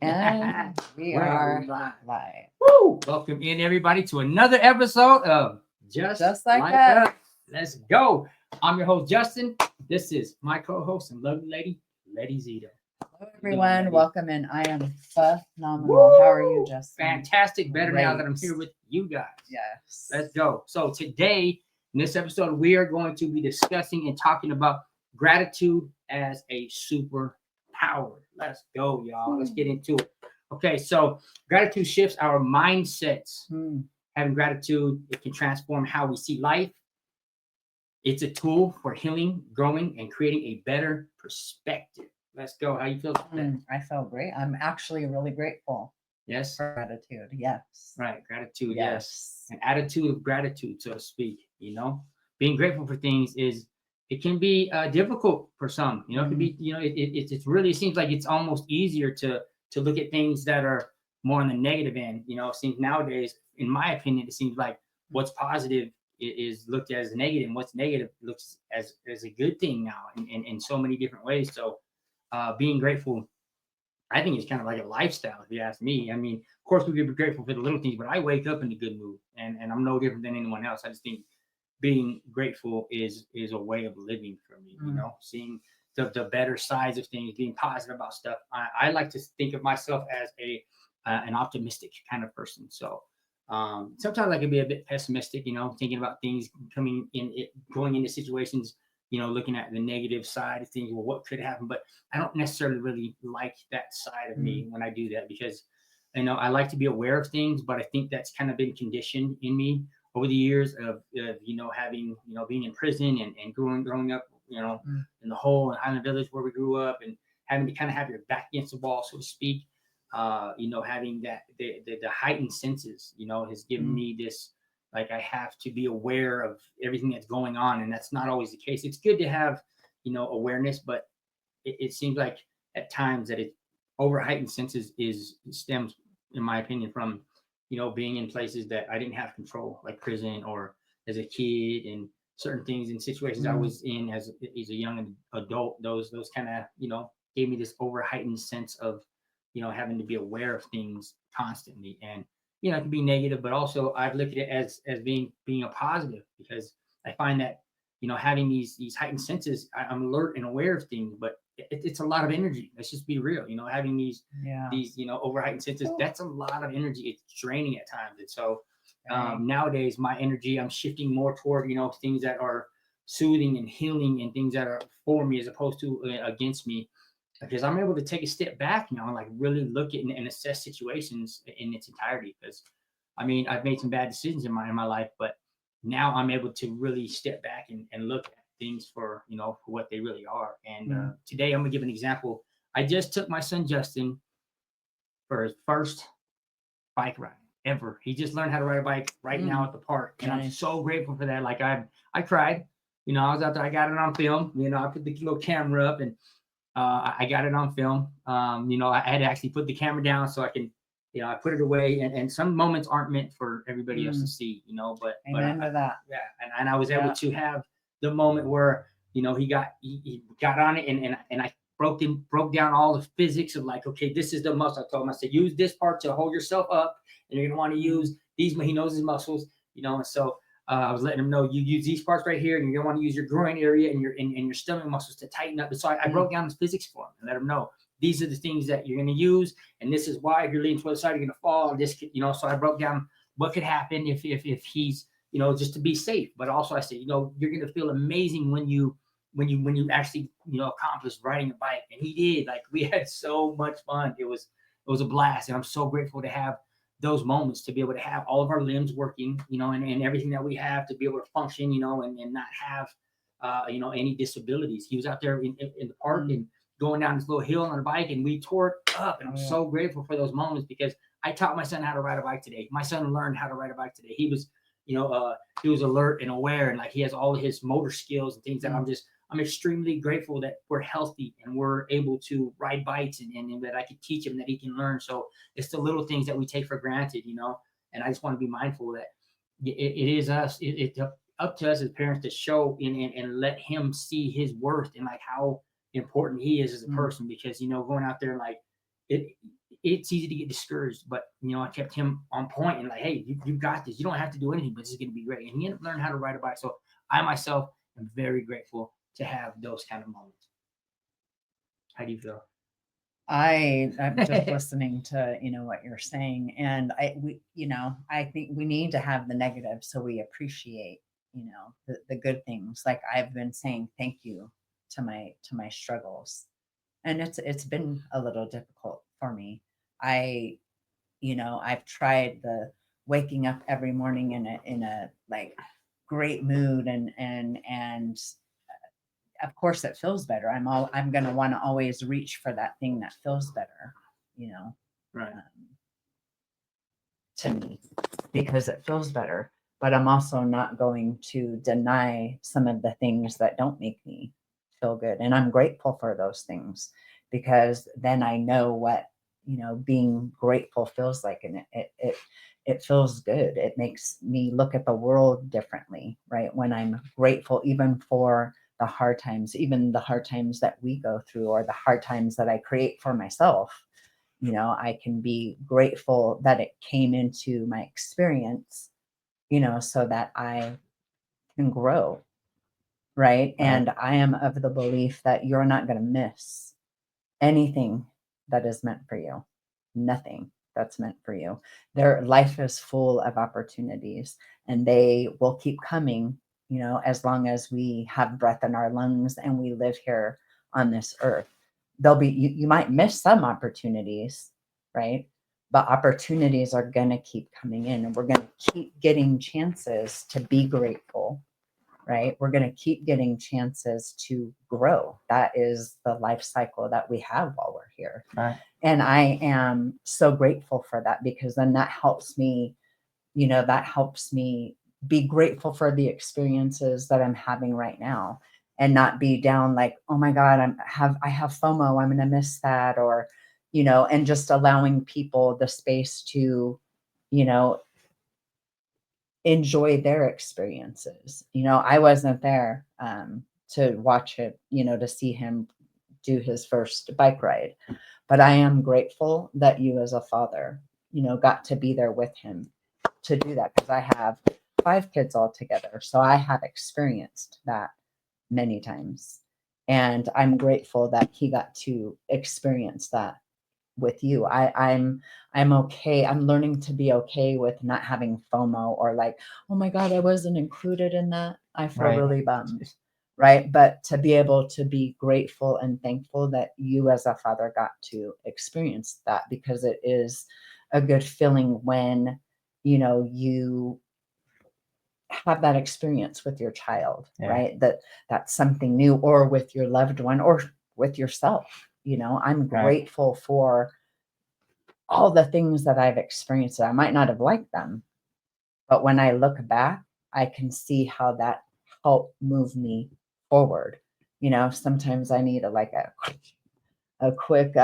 And we are live. Woo! Welcome in everybody to another episode of Just like that. Us. Let's go. I'm your host Justin. This is my co-host and lovely lady, Letty Zito. Hello, everyone. Welcome in. I am phenomenal. Woo! How are you, Justin? Fantastic. Better now that I'm Great. here with you guys. Yes. Let's go. So today, in this episode, we are going to be discussing and talking about gratitude as a superpower. Let's go, y'all. Let's get into it. Okay, so gratitude shifts our mindsets. Having gratitude, it can transform how we see life. It's a tool for healing, growing, and creating a better perspective. Let's go. How you feel about that? I feel great. I'm actually really grateful Yes. for gratitude. Yes. Right. Gratitude. Yes. An attitude of gratitude, so to speak. Being grateful for things it can be difficult for some. It can be, it's really, it seems like it's almost easier to look at things that are more on the negative end. It seems nowadays, in my opinion, it seems like what's positive is looked at as negative, and what's negative looks as a good thing now in so many different ways. So being grateful, I think it's kind of like a lifestyle, if you ask me. I mean, of course, we could be grateful for the little things, but I wake up in a good mood, and I'm no different than anyone else. I just think being grateful is a way of living for me. Seeing the better sides of things, being positive about stuff. I like to think of myself as an optimistic kind of person. So sometimes I can be a bit pessimistic, thinking about things going into situations, looking at the negative side of things. Well, what could happen? But I don't necessarily really like that side of me when I do that, because I like to be aware of things, but I think that's kind of been conditioned in me over the years of having, being in prison and growing up, in the hole in Highland Village where we grew up, and having to kind of have your back against the wall, so to speak. Having that the heightened senses, has given me this, like, I have to be aware of everything that's going on, and that's not always the case. It's good to have, awareness, but it seems like at times that it over heightened senses stems, in my opinion, from being in places that I didn't have control, like prison, or as a kid, and certain things in situations I was in as a young adult. Those kind of gave me this over heightened sense of having to be aware of things constantly, and it can be negative, but also I've looked at it as being a positive, because I find that having these heightened senses, I'm alert and aware of things, but it's a lot of energy. Let's just be real. Having these over heightened senses, that's a lot of energy. It's draining at times, and so nowadays my energy, I'm shifting more toward things that are soothing and healing, and things that are for me as opposed to against me, because I'm able to take a step back now and like really look at and assess situations in its entirety. Because I mean, I've made some bad decisions in my life, but now I'm able to really step back and look at things for for what they really are. And today I'm gonna give an example. I just took my son Justin for his first bike ride ever. He just learned how to ride a bike right now at the park, and I'm so grateful for that. Like I cried. I was out there. I got it on film. I put the little camera up, and I got it on film. I had to actually put the camera down so I can, I put it away. And some moments aren't meant for everybody else to see, but Amen to that. Yeah, and I was able to have the moment where he got on it, and I broke down all the physics of, like, okay, this is the muscle. I told him, I said, use this part to hold yourself up, and you're gonna want to use these. He knows his muscles, and so. I was letting him know, you use these parts right here, and you're going to want to use your groin area and your stomach muscles to tighten up. And so I broke down his physics for him and let him know these are the things that you're going to use, and this is why if you're leaning to the side, you're going to fall. And this, so I broke down what could happen if he's, just to be safe. But also I said, you're going to feel amazing when you actually, accomplish riding a bike. And he did. Like, we had so much fun. It was a blast, and I'm so grateful to have those moments, to be able to have all of our limbs working, and everything that we have to be able to function, and not have, any disabilities. He was out there in the park and going down this little hill on a bike, and we tore it up. And I'm so grateful for those moments, because I taught my son how to ride a bike today. My son learned how to ride a bike today. He was, he was alert and aware, and like he has all of his motor skills and things that I'm extremely grateful that we're healthy and we're able to ride bikes, and that I can teach him, that he can learn. So it's the little things that we take for granted, and I just want to be mindful that it is us. It's up to us as parents to show and let him see his worth, and like how important he is as a person, because, going out there, like, it's easy to get discouraged, but I kept him on point and like, hey, you got this. You don't have to do anything, but this is going to be great. And he ended up learning how to ride a bike. So I myself am very grateful to have those kind of moments. How do you feel? I'm just listening to what you're saying, and I think we need to have the negative so we appreciate the good things. Like I've been saying thank you to my struggles, and it's been a little difficult for me. I've tried the waking up every morning in a like great mood, and of course it feels better. I'm going to want to always reach for that thing that feels better, Right. to me, because it feels better. But I'm also not going to deny some of the things that don't make me feel good. And I'm grateful for those things, because then I know what, being grateful feels like. And it feels good. It makes me look at the world differently, right? When I'm grateful, even for the hard times, even the hard times that we go through, or the hard times that I create for myself. I can be grateful that it came into my experience, so that I can grow, right? And I am of the belief that you're not going to miss anything that is meant for you. Nothing that's meant for you. Their life is full of opportunities, and they will keep coming, as long as we have breath in our lungs and we live here on this earth. There'll be, you might miss some opportunities, right? But opportunities are going to keep coming in, and we're going to keep getting chances to be grateful, right? We're going to keep getting chances to grow. That is the life cycle that we have while we're here. Right. And I am so grateful for that, because then that helps me, be grateful for the experiences that I'm having right now, and not be down like, oh my God, I have FOMO, I'm going to miss that, or, and just allowing people the space to, enjoy their experiences. I wasn't there to watch it, to see him do his first bike ride, but I am grateful that you as a father, got to be there with him to do that, because I have 5 kids altogether. So I have experienced that many times. And I'm grateful that he got to experience that with you. I'm okay. I'm learning to be okay with not having FOMO, or like, oh my God, I wasn't included in that. I feel really bummed. Right. But to be able to be grateful and thankful that you as a father got to experience that, because it is a good feeling when, you have that experience with your child, right? That's something new, or with your loved one, or with yourself. I'm grateful for all the things that I've experienced. I might not have liked them, but when I look back, I can see how that helped move me forward. Sometimes I need a quick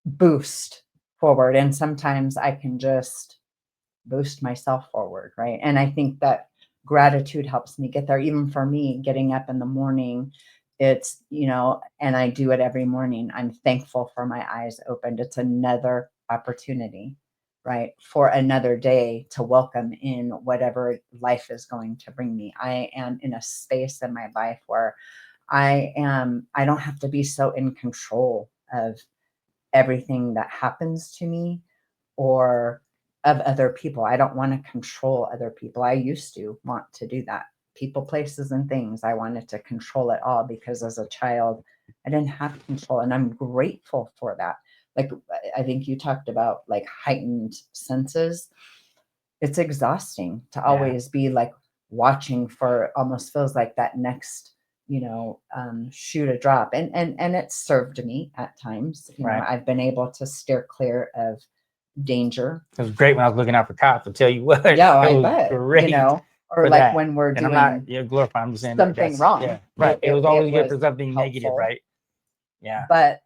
boost forward, and sometimes I can just boost myself forward, right? And I think that gratitude helps me get there. Even for me, getting up in the morning, it's, and I do it every morning. I'm thankful for my eyes opened. It's another opportunity, right? For another day to welcome in whatever life is going to bring me. I am in a space in my life where I don't have to be so in control of everything that happens to me, or of other people. I don't want to control other people. I used to want to do that. People, places, and things. I wanted to control it all, because as a child, I didn't have control. And I'm grateful for that. Like, I think you talked about like heightened senses. It's exhausting to always be like watching for, almost feels like that next, shoe to drop. And it served me at times. I've been able to steer clear of danger. It was great when I was looking out for cops. I'll tell you what. Yeah, it I was bet. great. Or like when we're And doing I'm not glorifying. I'm just saying something wrong. Yeah, right. It was always good for something helpful. negative, right? Yeah. But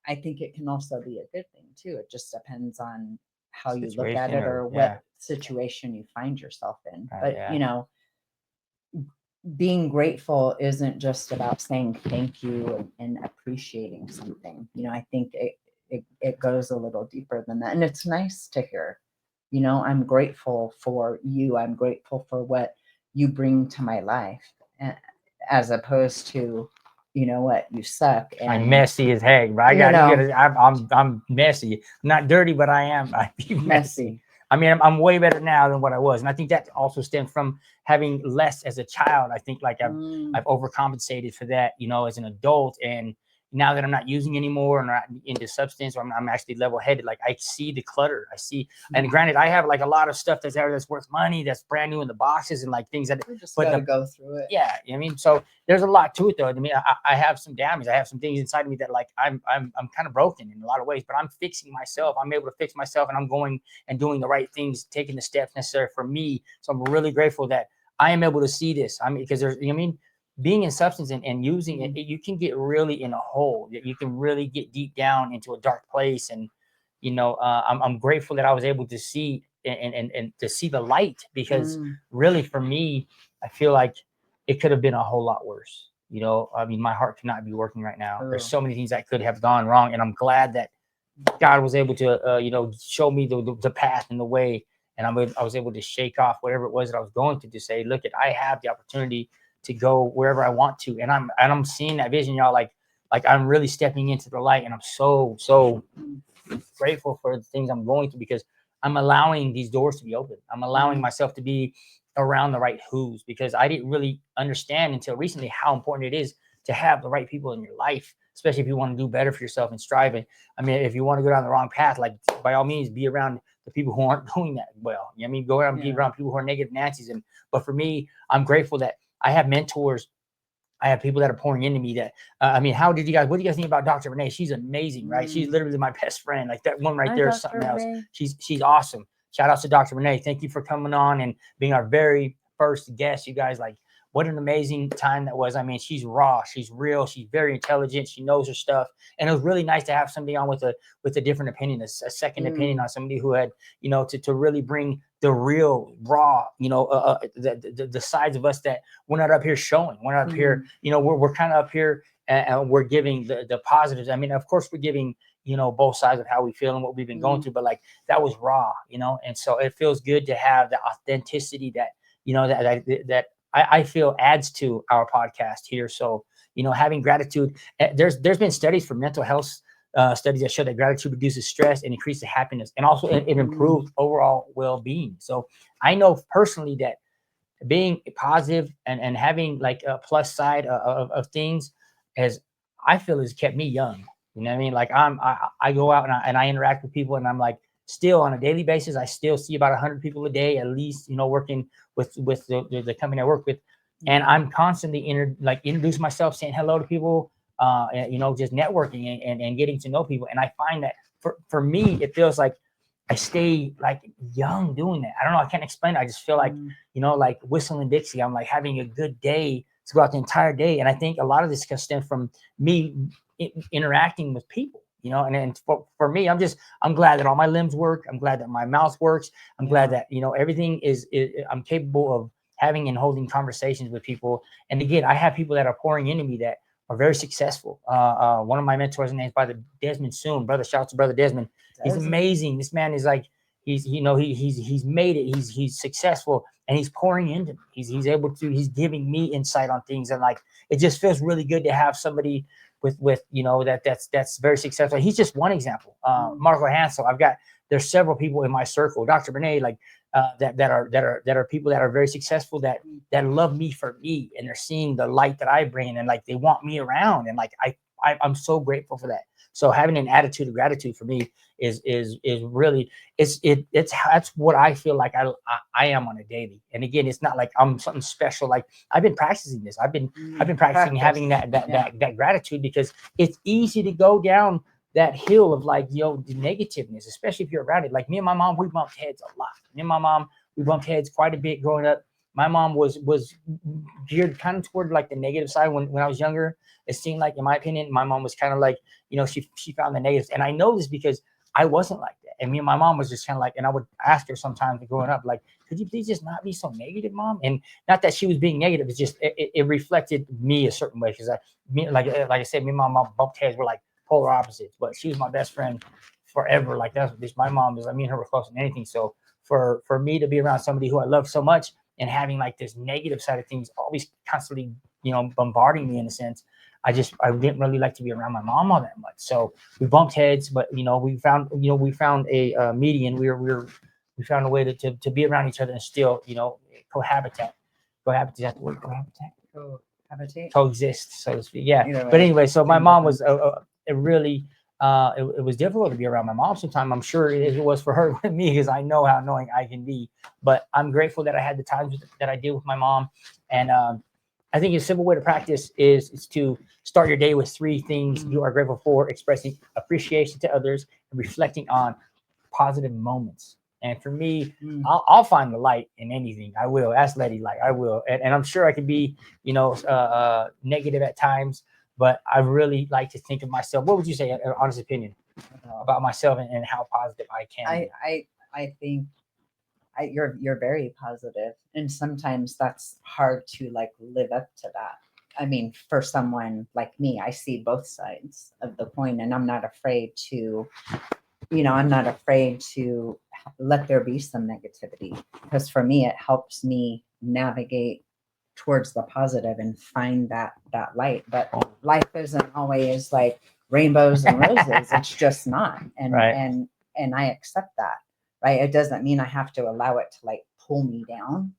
I think it can also be a good thing too. It just depends on how you look at it, or what situation you find yourself in. But being grateful isn't just about saying thank you and appreciating something. I think it it goes a little deeper than that. And it's nice to hear, you know, I'm grateful for you. I'm grateful for what you bring to my life, as opposed to, you know what, you suck. I'm And messy as heck, bro. You know. I'm messy. Not dirty, but I'm messy. Messy. I mean, I'm way better now than what I was, and I think that also stems from having less as a child. I think like I've overcompensated for that, you know, as an adult, and now that I'm not using anymore and not into substance, or I'm actually level-headed. Like I see the clutter, I see, and granted, I have like a lot of stuff that's there that's worth money, that's brand new in the boxes and like things that. We just but gotta go through it. Yeah, I mean, so there's a lot to it though. I mean, I have some damage. I have some things inside of me that like I'm kind of broken in a lot of ways, but I'm fixing myself. I'm able to fix myself, and I'm going and doing the right things, taking the steps necessary for me. So I'm really grateful that I am able to see this. I mean, because there's, I mean, being in substance and using it, you can get really in a hole. You can really get deep down into a dark place. And, you know, I'm grateful that I was able to see and to see the light, because really for me, I feel like it could have been a whole lot worse. You know, I mean, my heart could not be working right now. There's so many things that could have gone wrong. And I'm glad that God was able to, you know, show me the path and the way. And I was able to shake off whatever it was that I was going to say, look, I have the opportunity to go wherever I want to. And I'm seeing that vision, y'all, like I'm really stepping into the light. And I'm so grateful for the things I'm going through, because I'm allowing these doors to be open. I'm allowing myself to be around the right who's, because I didn't really understand until recently how important it is to have the right people in your life, especially if you want to do better for yourself and striving. I mean, if you want to go down the wrong path, like by all means, be around the people who aren't doing that well. You know what I mean? Go around, be around people who are negative Nancy's. But for me, I'm grateful that I have mentors. I have people that are pouring into me that, I mean, what do you guys think about Dr. Renee? She's amazing, right? She's literally my best friend. Like that one right there is something else. She's awesome. Shout out to Dr. Renee. Thank you for coming on and being our very first guest. You guys, like, what an amazing time that was. I mean, she's raw, she's real, she's very intelligent, she knows her stuff. And it was really nice to have somebody on with a different opinion, a second opinion on somebody who had, you know, to really bring the real raw, you know, the sides of us that we're not up here showing. We're not up here, you know, we're kind of up here and we're giving the positives. I mean, of course we're giving, you know, both sides of how we feel and what we've been going through, but like that was raw, you know. And so it feels good to have the authenticity that, you know, that I feel adds to our podcast here. So, you know, having gratitude, there's been studies for mental health studies that show that gratitude reduces stress and increases happiness, and also it improves overall well-being. So I know personally that being positive and having like a plus side of things, as I feel, has kept me young. You know what I mean? Like I go out and I interact with people, and I'm like, still on a daily basis, I still see about 100 people a day, at least, you know, working with the company I work with. And I'm constantly introducing myself, saying hello to people, and, you know, just networking and getting to know people. And I find that for me, it feels like I stay like young doing that. I don't know. I can't explain it. I just feel like, you know, like whistling Dixie. I'm like having a good day throughout the entire day. And I think a lot of this can stem from me interacting with people, you know. And for me, I'm glad that all my limbs work. I'm glad that my mouth works. I'm glad that, you know, everything is I'm capable of having and holding conversations with people. And again, I have people that are pouring into me that are very successful. One of my mentors, named by the Desmond Soon, brother. Shout out to brother Desmond. He's amazing. This man is like, he's made it. He's successful, and he's pouring into me. He's giving me insight on things, and like it just feels really good to have somebody with you know that's very successful. He's just one example. Marco Hansel. There's several people in my circle. Dr. Renee, like that are people that are very successful that love me for me, and they're seeing the light that I bring, and like they want me around, and like I'm so grateful for that. So having an attitude of gratitude for me is really that's what I feel like I am on a daily. And again, it's not like I'm something special. Like I've been practicing this. I've been practicing having that gratitude, because it's easy to go down that hill of like, you know, the negativeness, especially if you're around it. Like me and my mom, we bumped heads a lot. Me and my mom, we bumped heads quite a bit growing up. My mom was geared kind of toward like the negative side when I was younger. It seemed like, in my opinion, my mom was kind of like, you know, she found the negatives. And I know this because I wasn't like that. And me and my mom was just kind of like, and I would ask her sometimes growing up, like, could you please just not be so negative, Mom? And not that she was being negative. It's just, it reflected me a certain way. Because like I said, me and my mom bumped heads. We're like polar opposites, but she was my best friend forever. Like that's this. My mom is. I mean, her were closer than anything. So for me to be around somebody who I love so much and having like this negative side of things always constantly, bombarding me in a sense, I didn't really like to be around my mom all that much. So we bumped heads, but we found a median. We found a way to be around each other and still cohabitate. Cohabitate, is that the word? Cohabitate. Cohabitate. Coexist, so to speak. Yeah. Either way, But anyway, so my same mom was difference. it really it was difficult to be around my mom sometimes. I'm sure it was for her with me, because I know how annoying I can be. But I'm grateful that I had the times that I did with my mom. And I think a simple way to practice is to start your day with 3 things you are grateful for: expressing appreciation to others and reflecting on positive moments. And for me, I'll find the light in anything. I will. Ask Leti, like I will. And I'm sure I can be, negative at times, but I really like to think of myself. What would you say, an honest opinion about myself and how positive I can be? I think you're very positive, and sometimes that's hard to like live up to that. I mean, for someone like me, I see both sides of the coin, and I'm not afraid to let there be some negativity, because for me it helps me navigate towards the positive and find that light. But life isn't always like rainbows and roses. It's just not. And Right. and I accept that. Right. It doesn't mean I have to allow it to like pull me down.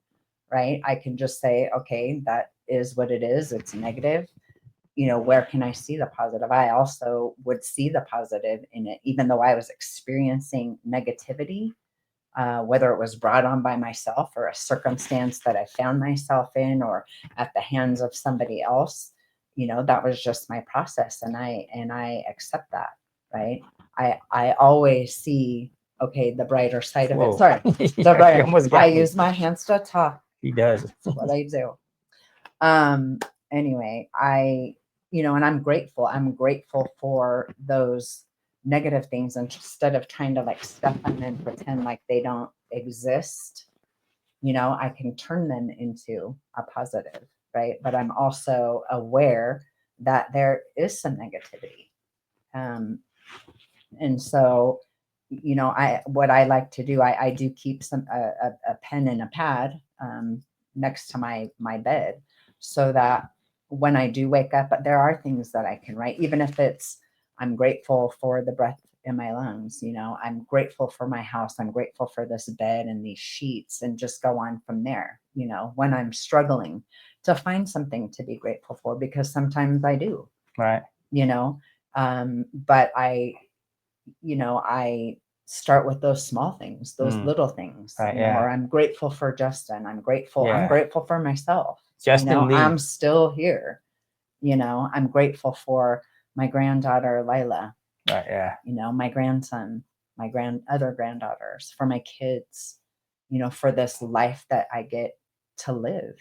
Right. I can just say, okay, that is what it is. It's negative. Where can I see the positive? I also would see the positive in it, even though I was experiencing negativity, whether it was brought on by myself or a circumstance that I found myself in or at the hands of somebody else. That was just my process, and I accept that. Right. I always see, okay, the brighter side of it. Sorry. The brighter. I use my hands to talk. He does. That's what I do. Anyway, and I'm grateful. I'm grateful for those negative things, and instead of trying to like stuff them and pretend like they don't exist, I can turn them into a positive, right? But I'm also aware that there is some negativity. And so, what I like to do, I do keep a pen and a pad next to my bed, so that when I do wake up, but there are things that I can write, even if it's, I'm grateful for the breath in my lungs, I'm grateful for my house, I'm grateful for this bed and these sheets, and just go on from there, when I'm struggling to find something to be grateful for, because sometimes I do. Right. But I start with those small things, those little things, Right, or I'm grateful for Justin. I'm grateful for myself. Justin Lee. I'm still here. I'm grateful for my granddaughter, Lila. Right. Yeah. My grandson, my other granddaughters, for my kids, for this life that I get to live.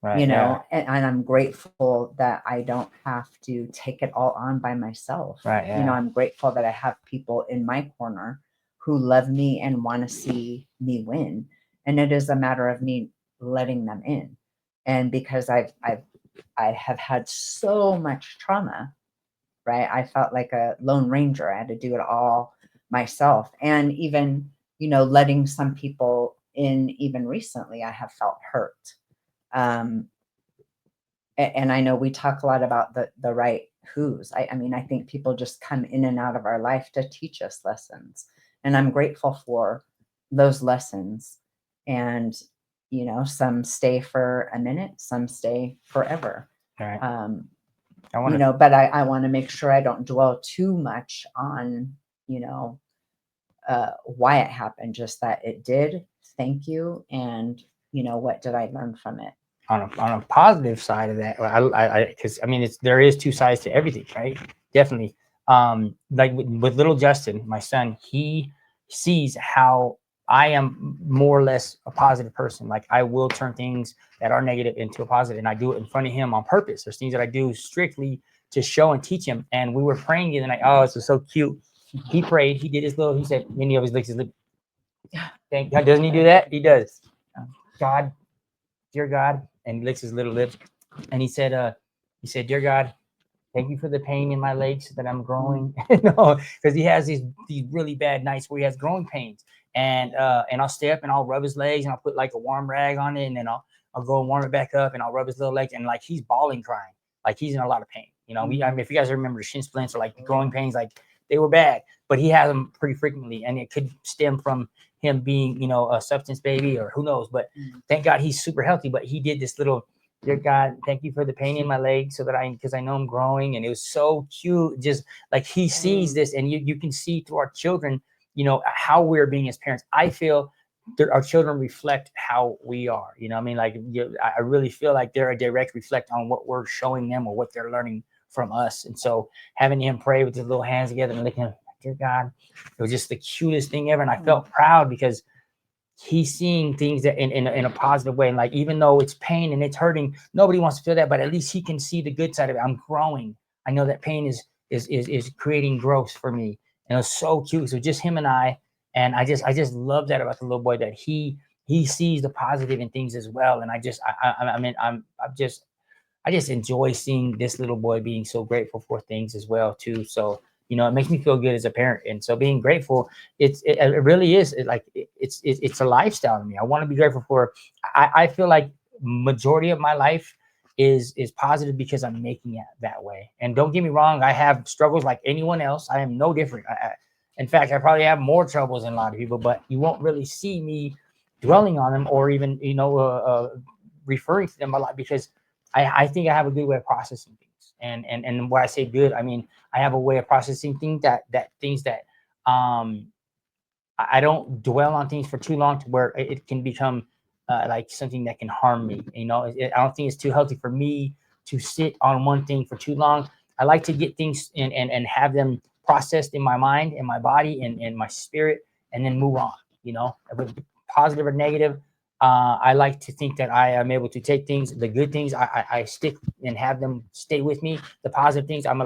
Right, and I'm grateful that I don't have to take it all on by myself. Right. Yeah. I'm grateful that I have people in my corner who love me and want to see me win. And it is a matter of me letting them in. And because I have had so much trauma, right? I felt like a lone ranger. I had to do it all myself. And even, letting some people in, even recently, I have felt hurt. And I know we talk a lot about the right who's. I mean, I think people just come in and out of our life to teach us lessons. And I'm grateful for those lessons. And, some stay for a minute, some stay forever. Right. But I want to make sure I don't dwell too much on, why it happened, just that it did. Thank you. And, what did I learn from it? On a positive side of that, because I mean, there is 2 sides to everything, right? Definitely. Like with little Justin, my son, he sees how I am more or less a positive person. Like I will turn things that are negative into a positive, and I do it in front of him on purpose. There's things that I do strictly to show and teach him. And we were praying the other night. Oh, this was so cute. He prayed. He did his little. He said, "Many of his licks his lip." Thank God, doesn't he do that? He does. God, dear God, and he licks his little lips. And he said, "Dear God, Thank you for the pain in my legs so that I'm growing. No, because he has these really bad nights where he has growing pains. And I'll stay up and I'll rub his legs and I'll put like a warm rag on it, and then I'll go and warm it back up and I'll rub his little legs, and like he's bawling, crying, like he's in a lot of pain. I mean, if you guys remember shin splints or like growing pains, like they were bad, but he has them pretty frequently, and it could stem from him being, a substance baby or who knows. But thank God he's super healthy. But he did this little, dear God, thank you for the pain in my leg so that because I know I'm growing. And it was so cute. Just like he sees this, and you can see through our children, how we're being as parents. I feel that our children reflect how we are. I mean, like I really feel like they're a direct reflect on what we're showing them or what they're learning from us. And so having him pray with his little hands together and looking, dear God, it was just the cutest thing ever. And I felt proud because he's seeing things that in a positive way. And like, even though it's pain and it's hurting, nobody wants to feel that, but at least he can see the good side of it. I'm growing. I know that pain is creating growth for me. And it was so cute. So just him and and I just love that about the little boy, that he sees the positive in things as well. And I just enjoy seeing this little boy being so grateful for things as well too. So it makes me feel good as a parent. And so being grateful, it really is it's a lifestyle to me. I want to be grateful for. I feel like majority of my life is positive because I'm making it that way. And don't get me wrong, I have struggles like anyone else. I am no different. In fact, I probably have more troubles than a lot of people, but you won't really see me dwelling on them or even referring to them a lot, because I think I have a good way of processing things. And when I say good, I mean I have a way of processing things that I don't dwell on things for too long to where it can become like something that can harm me. I don't think it's too healthy for me to sit on one thing for too long. I like to get things and have them processed in my mind, in my body, and my spirit, and then move on. Whether positive or negative. I like to think that I am able to take things, the good things, I stick and have them stay with me. The positive things, I'm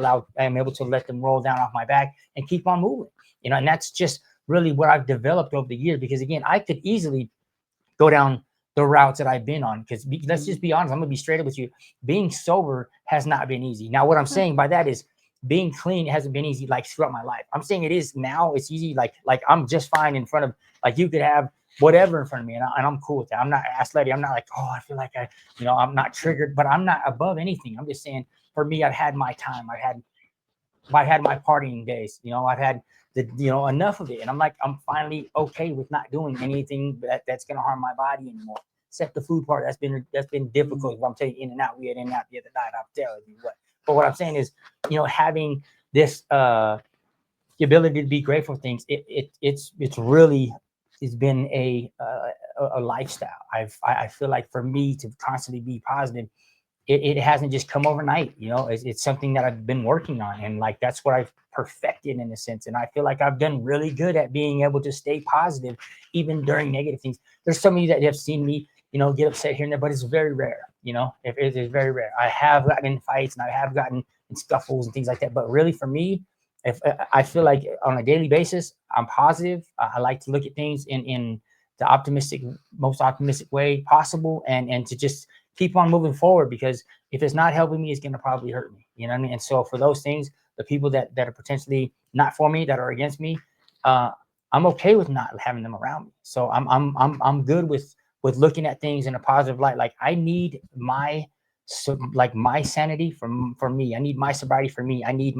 able to let them roll down off my back and keep on moving. And that's just really what I've developed over the years. Because again, I could easily go down the routes that I've been on. Because let's just be honest, I'm gonna be straight up with you. Being sober has not been easy. Now, what I'm saying by that is being clean hasn't been easy like throughout my life. I'm saying it is now. It's easy. Like I'm just fine in front of, like, you could have whatever in front of me, and I'm cool with that. I'm not athletic. I'm not like, oh, I feel like I'm not triggered, but I'm not above anything. I'm just saying, for me, I've had my time. I've had my partying days. I've had enough of it, and I'm finally okay with not doing anything that's gonna harm my body anymore. Except the food part. That's been difficult. If I'm taking in and out, we had in and out the other night. I'm telling you what. But what I'm saying is, having this the ability to be grateful for things, it's really, it's been a lifestyle. I feel like for me to constantly be positive, it hasn't just come overnight. It's something that I've been working on, and like that's what I've perfected in a sense. And I feel like I've done really good at being able to stay positive even during negative things. There's some of you that have seen me get upset here and there, but it's very rare. If it is very rare. I have gotten in fights and I have gotten in scuffles and things like that, but really for me, if I feel like on a daily basis, I'm positive. I like to look at things in the most optimistic way possible, and to just keep on moving forward, because if it's not helping me, it's going to probably hurt me. You know what I mean? And so for those things, the people that are potentially not for me, that are against me, I'm okay with not having them around me. So I'm good with looking at things in a positive light. Like I need my sanity for me. I need my sobriety for me. I need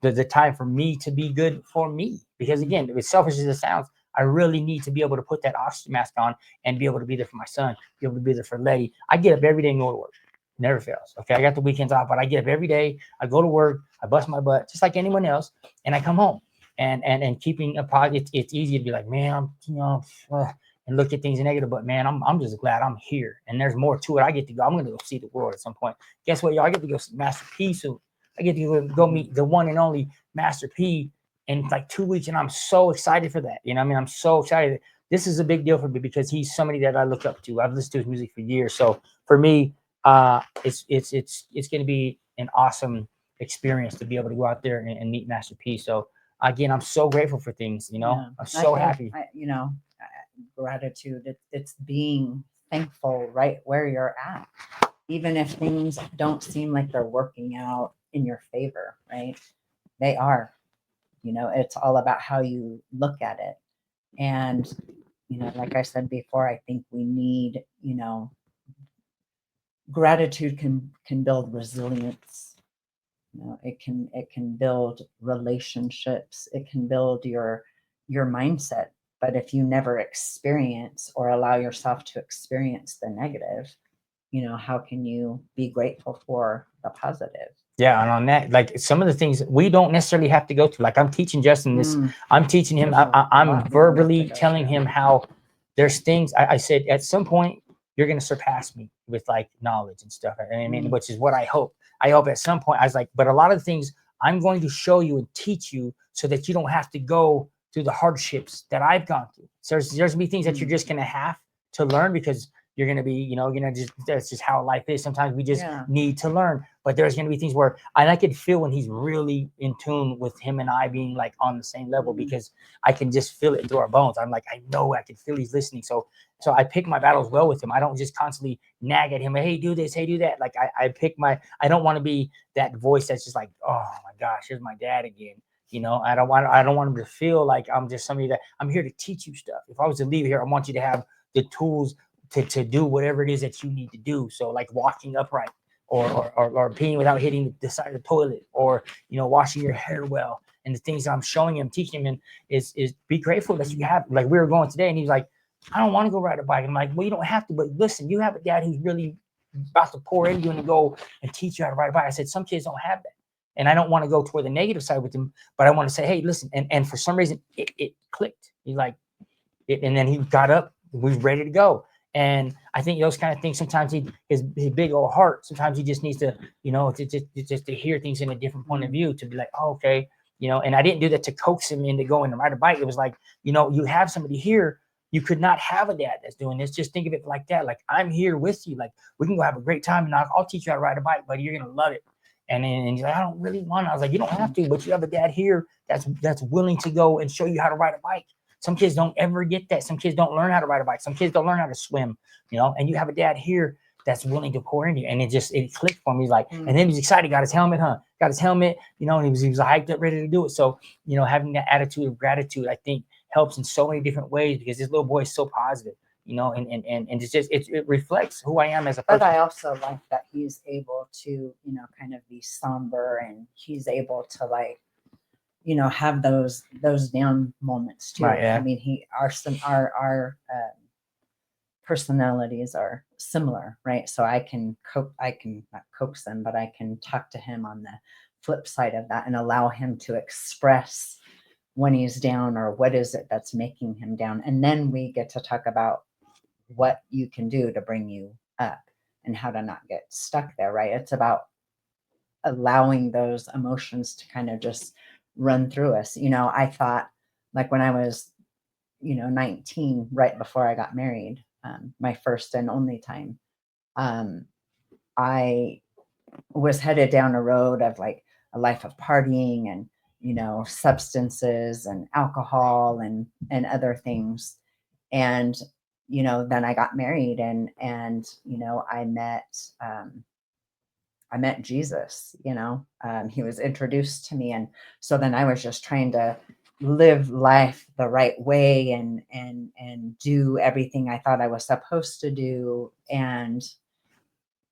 the time for me to be good for me. Because again, as selfish as it sounds, I really need to be able to put that oxygen mask on and be able to be there for my son, be able to be there for Leti. I get up every day and go to work. Never fails. Okay. I got the weekends off, but I get up every day. I go to work. I bust my butt just like anyone else. And I come home and keeping a positive. It's easy to be like, man, and look at things negative, but man, I'm just glad I'm here. And there's more to it. I get to go. I'm going to go see the world at some point. Guess what, y'all? I get to go see Master P soon. I get to go meet the one and only Master P in like 2 weeks. And I'm so excited for that. I'm so excited. This is a big deal for me because he's somebody that I look up to. I've listened to his music for years. So for me, it's going to be an awesome experience to be able to go out there and meet Master P. So again, I'm so grateful for things, I'm so happy. Gratitude. It's being thankful right where you're at. Even if things don't seem like they're working out in your favor, right? They are. It's all about how you look at it. And, like I said before, I think we need, gratitude can build resilience. It can build relationships. It can build your mindset. But if you never experience or allow yourself to experience the negative, how can you be grateful for the positive? Yeah, and on that, like some of the things we don't necessarily have to go through. Like I'm teaching Justin this. I'm teaching him. There's a lot we I'm don't have verbally to go telling through. him how there's things. I said at some point you're going to surpass me with like knowledge and stuff. I mean, which is what I hope. I hope at some point I was like, but a lot of the things I'm going to show you and teach you so that you don't have to go through the hardships that I've gone through. So there's going to be things that you're just going to have to learn because you're going to be, just that's just how life is. Sometimes we just need to learn, but there's going to be things where I could feel when he's really in tune with him and I being like on the same level because I can just feel it through our bones. I'm like, I know I can feel he's listening. So I pick my battles well with him. I don't just constantly nag at him. Hey, do this. Hey, do that. Like I don't want to be that voice that's just like, oh my gosh, here's my dad again. I don't want him to feel like I'm just somebody that I'm here to teach you stuff. If I was to leave here, I want you to have the tools to do whatever it is that you need to do. So like walking upright or peeing without hitting the side of the toilet or, washing your hair well. And the things that I'm showing him, teaching him is be grateful that you have. Like we were going today and he's like, I don't want to go ride a bike. I'm like, well, you don't have to, but listen, you have a dad who's really about to pour into you and go and teach you how to ride a bike. I said, some kids don't have that. And I don't want to go toward the negative side with him, but I want to say, hey, listen. And for some reason it clicked. He's like, and then he got up, we was ready to go. And I think those kind of things, sometimes his big old heart, sometimes he just needs to, just to hear things in a different point of view to be like, oh, okay. And I didn't do that to coax him into going to ride a bike. It was like, you have somebody here. You could not have a dad that's doing this. Just think of it like that. Like I'm here with you. Like we can go have a great time and I'll teach you how to ride a bike, buddy. You're going to love it. And he's like, I don't really want to. I was like, you don't have to, but you have a dad here that's willing to go and show you how to ride a bike. Some kids don't ever get that. Some kids don't learn how to ride a bike. Some kids don't learn how to swim, and you have a dad here that's willing to pour into you. And it clicked for me. He's like, and then he's excited, got his helmet, got his helmet, and he was hyped up, ready to do it. So, having that attitude of gratitude, I think helps in so many different ways because this little boy is so positive, and it's just, it reflects who I am as a person. But I also like that he's able to, kind of be somber and he's able to like, have those down moments too. Right, yeah. I mean, our personalities are similar, right? So I can not coax him, but I can talk to him on the flip side of that and allow him to express when he's down or what is it that's making him down. And then we get to talk about what you can do to bring you up and how to not get stuck there, right? It's about allowing those emotions to kind of just run through us. I thought like when I was, 19, right before I got married, my first and only time, I was headed down a road of like a life of partying and, substances and alcohol and other things. And, then I got married and, I met Jesus, he was introduced to me. And so then I was just trying to live life the right way and do everything I thought I was supposed to do. And,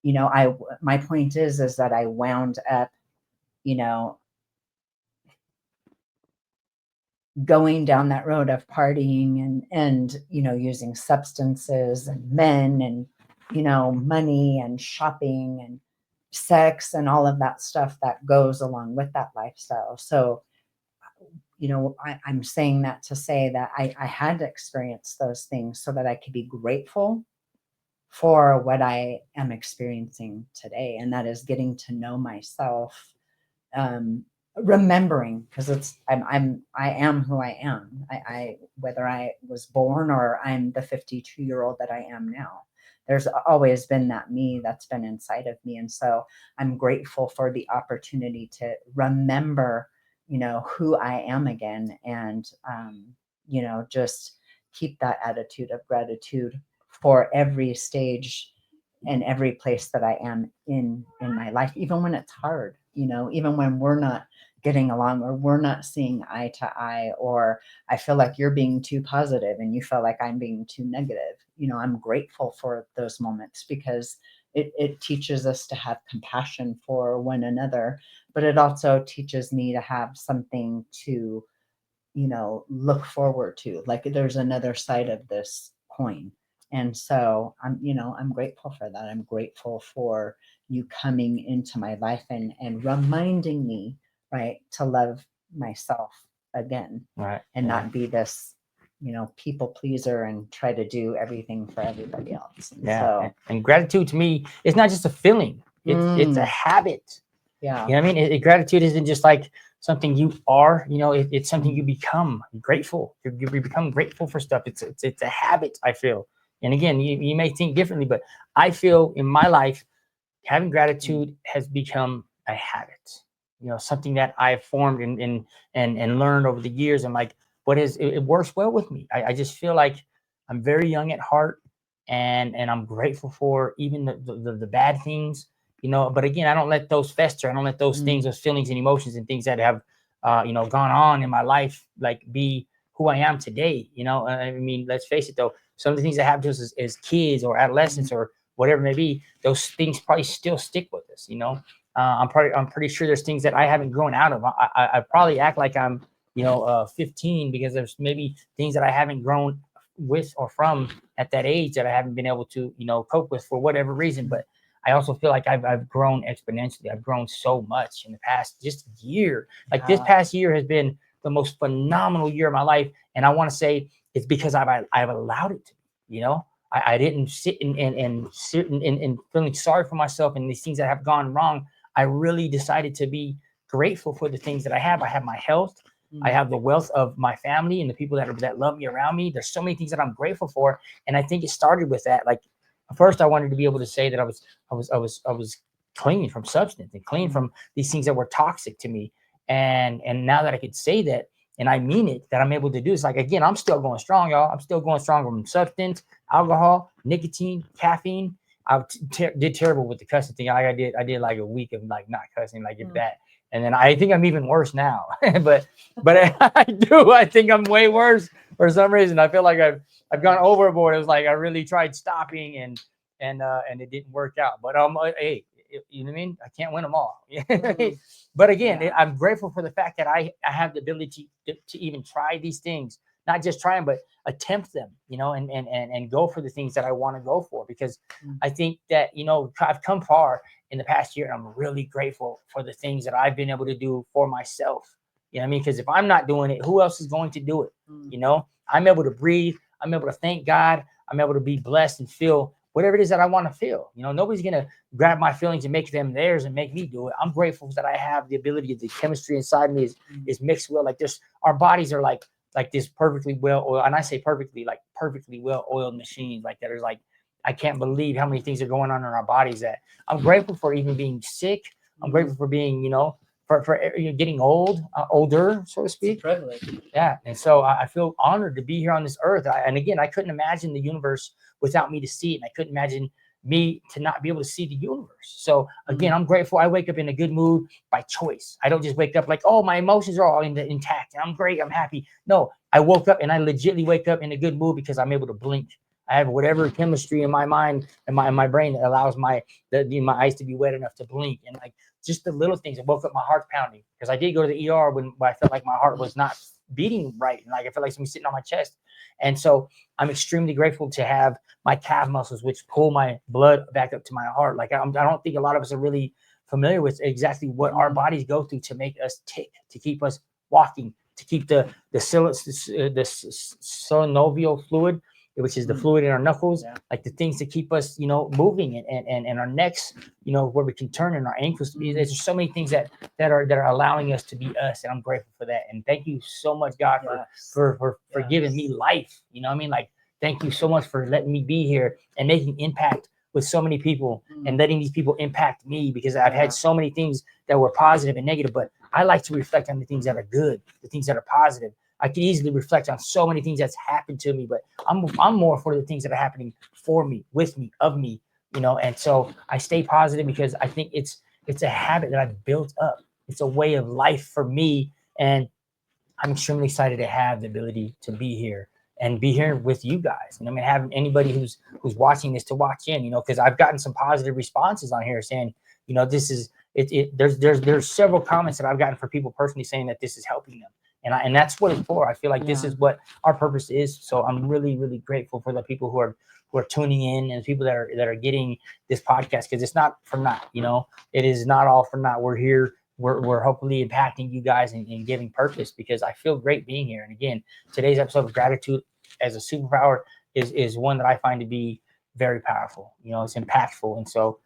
my point is that I wound up, going down that road of partying and using substances and men and, money and shopping and sex and all of that stuff that goes along with that lifestyle. So, I'm saying that to say that I had to experience those things so that I could be grateful for what I am experiencing today. And that is getting to know myself, remembering, because I am who I am. I whether I was born or I'm the 52-year-old that I am now. There's always been that me that's been inside of me. And so I'm grateful for the opportunity to remember, who I am again. And, just keep that attitude of gratitude for every stage, in every place that I am in my life, even when it's hard, you know, even when we're not getting along or we're not seeing eye to eye, or I feel like you're being too positive and you feel like I'm being too negative. You know, I'm grateful for those moments because it teaches us to have compassion for one another, but it also teaches me to have something to, you know, look forward to. Like there's another side of this coin. And so I'm, you know, I'm grateful for that. I'm grateful for you coming into my life and reminding me, right, to love myself again Right. and not be this, you know, people pleaser and try to do everything for everybody else. And Yeah. so And gratitude to me, it's not just a feeling. It's a habit. yeah. You know what I mean? Gratitude isn't just like something you are, you know, it's something you become grateful. You become grateful for stuff. It's a habit, I feel. And again, you may think differently, but I feel in my life, having gratitude has become a habit, you know, something that I've formed and learned over the years. And like, it works well with me. I just feel like I'm very young at heart, and I'm grateful for even the bad things, you know. But again, I don't let those fester. I don't let those things, those feelings and emotions and things that have, you know, gone on in my life, like be who I am today. You know, I mean, let's face it though, some of the things that happen to us as kids or adolescents or whatever it may be, those things probably still stick with us. You know, I'm pretty sure there's things that I haven't grown out of. I probably act like I'm, you know, 15 because there's maybe things that I haven't grown with or from at that age that I haven't been able to, you know, cope with for whatever reason. But I also feel like I've grown exponentially. I've grown so much in the past just year. Like this past year has been the most phenomenal year of my life, and I want to say it's because I've allowed it to be. You know, I didn't sit and feeling sorry for myself and these things that have gone wrong. I really decided to be grateful for the things that I have. I have my health. I have the wealth of my family and the people that love me around me. There's so many things that I'm grateful for, and I think it started with that. Like first, I wanted to be able to say that I was clean from substance and clean from these things that were toxic to me. And now that I could say that, and I mean it, that I'm able to do, it's like, again, I'm still going strong, y'all. I'm still going strong from substance, alcohol, nicotine, caffeine. I did terrible with the cussing thing. I did like a week of like not cussing, like if that. And then I think I'm even worse now. but I think I'm way worse for some reason. I feel like I've gone overboard. It was like I really tried stopping and it didn't work out. But hey, you know what I mean? I can't win them all. But again, I'm grateful for the fact that I have the ability to even try these things, not just try them, but attempt them, you know, and go for the things that I want to go for, because I think that, you know, I've come far in the past year, and I'm really grateful for the things that I've been able to do for myself. You know what I mean? Because if I'm not doing it, who else is going to do it? You know, I'm able to breathe. I'm able to thank God. I'm able to be blessed and feel whatever it is that I want to feel. You know, nobody's going to grab my feelings and make them theirs and make me do it. I'm grateful that I have the ability, the chemistry inside me is mixed well. Like this, our bodies are like this perfectly well oiled. And I say perfectly, like perfectly well oiled machines. Like that is like, I can't believe how many things are going on in our bodies that I'm grateful for even being sick. I'm grateful for being, you know, for getting older, so to speak. Privilege. Yeah. And so I feel honored to be here on this earth. And again, I couldn't imagine the universe without me to see it. And I couldn't imagine me to not be able to see the universe. So again, I'm grateful. I wake up in a good mood by choice. I don't just wake up like, oh, my emotions are all intact and I'm great, I'm happy. No, I woke up and I legitimately wake up in a good mood because I'm able to blink. I have whatever chemistry in my mind and my brain that allows my eyes to be wet enough to blink. And like just the little things. I woke up, my heart pounding because I did go to the ER when I felt like my heart was not beating right, and like I felt like something sitting on my chest. And so I'm extremely grateful to have my calf muscles, which pull my blood back up to my heart. Like I don't think a lot of us are really familiar with exactly what our bodies go through to make us tick, to keep us walking, to keep the synovial fluid, which is the fluid in our knuckles, like the things to keep us, you know, moving, and our necks, you know, where we can turn, and our ankles. There's just so many things that are allowing us to be us, and I'm grateful for that. And thank you so much, God, for giving me life. You know what I mean? Like, thank you so much for letting me be here and making impact with so many people and letting these people impact me, because I've had so many things that were positive and negative, but I like to reflect on the things that are good, the things that are positive. I can easily reflect on so many things that's happened to me, but I'm more for the things that are happening for me, with me, of me, you know, and so I stay positive because I think it's a habit that I've built up. It's a way of life for me, and I'm extremely excited to have the ability to be here and be here with you guys. And I mean, having anybody who's watching this to watch in, you know, because I've gotten some positive responses on here saying, you know, this is it. There's several comments that I've gotten for people personally saying that this is helping them, and that's what it's for. I feel like this is what our purpose is. So I'm really, really grateful for the people who are tuning in and people that are getting this podcast, because it's not for naught. You know, it is not all for naught. We're here. We're hopefully impacting you guys and giving purpose, because I feel great being here. And again, today's episode of Gratitude as a Superpower is one that I find to be very powerful. You know, it's impactful. And so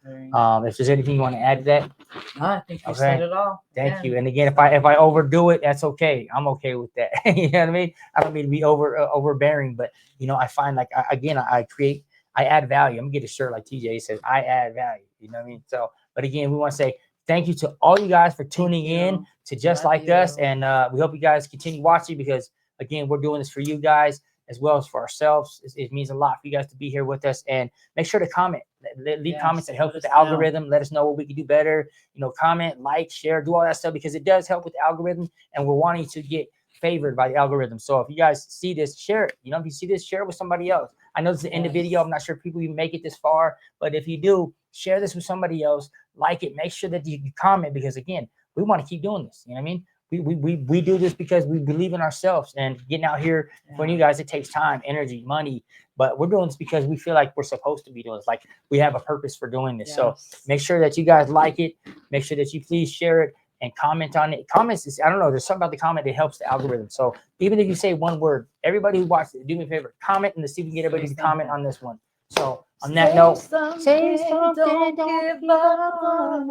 if there's anything you want to add to that. No, I think you said it all. Thank you. And again, if I overdo it, that's okay. I'm okay with that. You know what I mean? I don't mean to be overbearing, but you know, I find like I add value. I'm gonna get a shirt like TJ says, I add value. You know what I mean? So, but again, we want to say thank you to all you guys for tuning in to Just Like Us. And we hope you guys continue watching, because again, we're doing this for you guys as well as for ourselves. It means a lot for you guys to be here with us, and make sure to comment, leave comments that help with the algorithm. Let us know what we can do better. You know, comment, like, share, do all that stuff, because it does help with the algorithm, and we're wanting to get favored by the algorithm. So if you guys see this, share it. You know, if you see this, share it with somebody else. I know this is the end of the video. I'm not sure if people even make it this far, but if you do, share this with somebody else, like it, make sure that you comment, because again, we want to keep doing this. You know what I mean? We do this because we believe in ourselves, and getting out here for you guys, it takes time, energy, money, but we're doing this because we feel like we're supposed to be doing this. Like we have a purpose for doing this. So make sure that you guys like it. Make sure that you please share it and comment on it. Comments is, I don't know, there's something about the comment that helps the algorithm. So even if you say one word, everybody who watched it, do me a favor, comment, and see if we can get everybody to comment on this one. So on that note, say something, don't give up on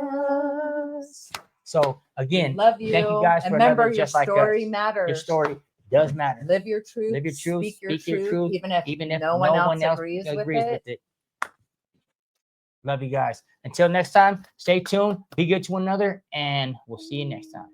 us. So again, love you. Thank you guys for remember, Just your Like story Us. matters. Your story does matter. Live your truth. Live your truth. Speak your truth. Even if no one one else agrees with with it. Love you guys. Until next time, stay tuned, be good to one another, and we'll see you next time.